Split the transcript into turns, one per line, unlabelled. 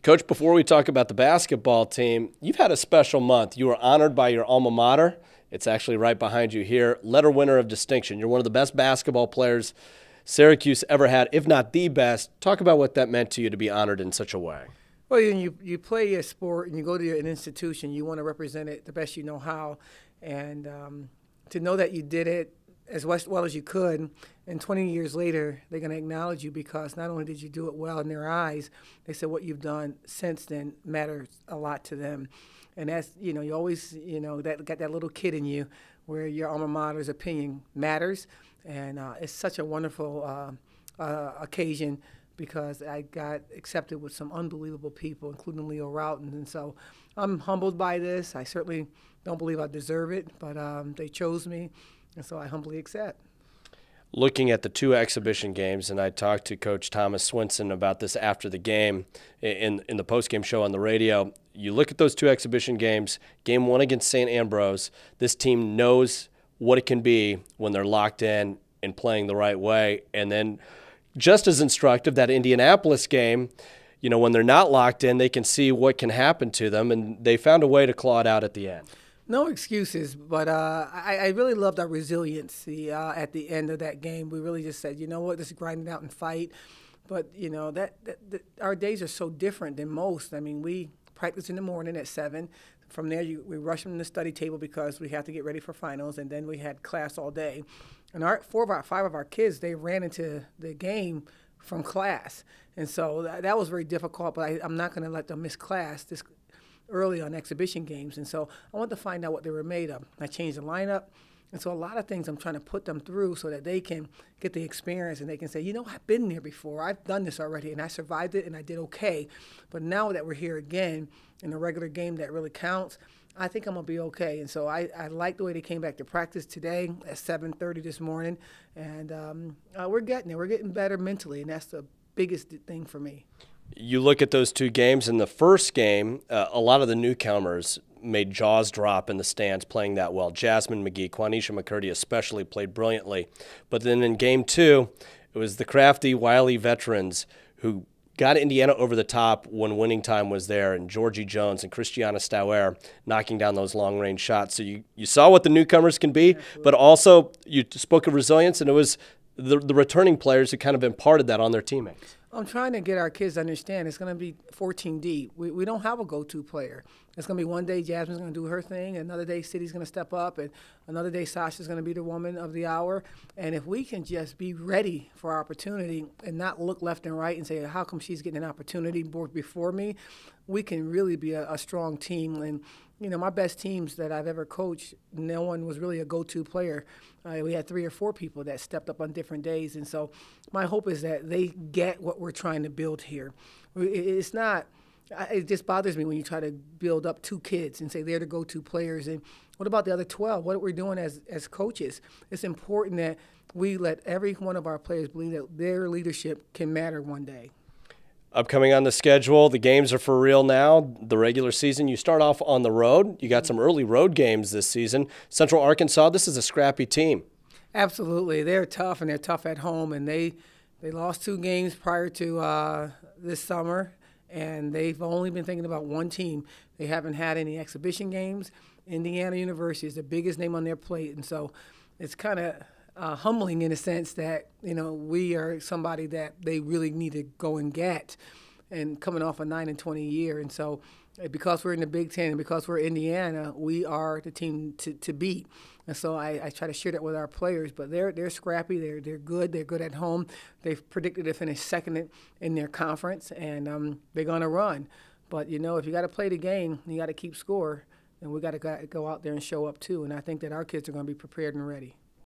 Coach, before we talk about the basketball team, you've had a special month. You were honored by your alma mater. It's actually right behind you here. Letter winner of distinction. You're one of the best basketball players Syracuse ever had, if not the best. Talk about what that meant to you to be honored in such a way.
Well, you play a sport and you go to an institution, you want to represent it the best you know how. And to know that you did it as well as you could, and 20 years later, they're going to acknowledge you because not only did you do it well in their eyes, they said what you've done since then matters a lot to them. And that's, you always, that got that little kid in you where your alma mater's opinion matters. And it's such a wonderful occasion because I got accepted with some unbelievable people, including Leo Roughton. And so I'm humbled by this. I certainly don't believe I deserve it, but they chose me, and so I humbly accept.
Looking at the two exhibition games, and I talked to Coach Thomas Swinson about this after the game in the postgame show on the radio. You look at those two exhibition games, game one against St. Ambrose, this team knows what it can be when they're locked in and playing the right way. And then just as instructive, that Indianapolis game, when they're not locked in, they can see what can happen to them, and they found a way to claw it out at the end.
No excuses, but I really loved our resiliency at the end of that game. We really just said, you know what, just grind it out and fight. But, our days are so different than most. I mean, we practice in the morning at 7. From there, we rush them to the study table because we have to get ready for finals, and then we had class all day. And 5 of our kids, they ran into the game from class. And so that was very difficult, but I'm not going to let them miss class this early on exhibition games. And so I want to find out what they were made of. I changed the lineup. And so a lot of things I'm trying to put them through so that they can get the experience and they can say, I've been there before. I've done this already, and I survived it, and I did okay. But now that we're here again in a regular game that really counts, I think I'm going to be okay. And so I like the way they came back to practice today at 7:30 this morning. And we're getting there. We're getting better mentally, and that's the biggest thing for me.
You look at those two games. In the first game, a lot of the newcomers made jaws drop in the stands playing that well. Jasmine McGee, Quanisha McCurdy especially played brilliantly. But then in game two, it was the crafty, wily veterans who got Indiana over the top when winning time was there, and Georgie Jones and Christiana Stauer knocking down those long-range shots. So you saw what the newcomers can be,
Absolutely.
But also you spoke of resilience, and it was the returning players who kind of imparted that on their teammates.
I'm trying to get our kids to understand it's going to be 14 deep. We don't have a go-to player. It's going to be one day Jasmine's going to do her thing, another day City's going to step up, and another day Sasha's going to be the woman of the hour. And if we can just be ready for our opportunity and not look left and right and say, how come she's getting an opportunity before me, we can really be a strong team. And, my best teams that I've ever coached, no one was really a go-to player. We had 3 or 4 people that stepped up on different days. And so my hope is that they get what we're trying to build here. It's not – it just bothers me when you try to build up 2 kids and say they're the go-to players. And what about the other 12? What are we doing as coaches? It's important that we let every one of our players believe that their leadership can matter one day.
Upcoming on the schedule, the games are for real now. The regular season, you start off on the road. You got some early road games this season. Central Arkansas, this is a scrappy team.
Absolutely. They're tough, and they're tough at home. And they lost 2 games prior to this summer, and they've only been thinking about one team. They haven't had any exhibition games. Indiana University is the biggest name on their plate, and so it's kind of humbling in a sense that, we are somebody that they really need to go and get, and coming off a 9-20 year. And so because we're in the Big Ten and because we're Indiana, we are the team to beat. And so I try to share that with our players. But they're scrappy. They're good. They're good at home. They've predicted to finish second in their conference, and they're going to run. But, if you got to play the game, you got to keep score, and we got to go out there and show up too. And I think that our kids are going to be prepared and ready.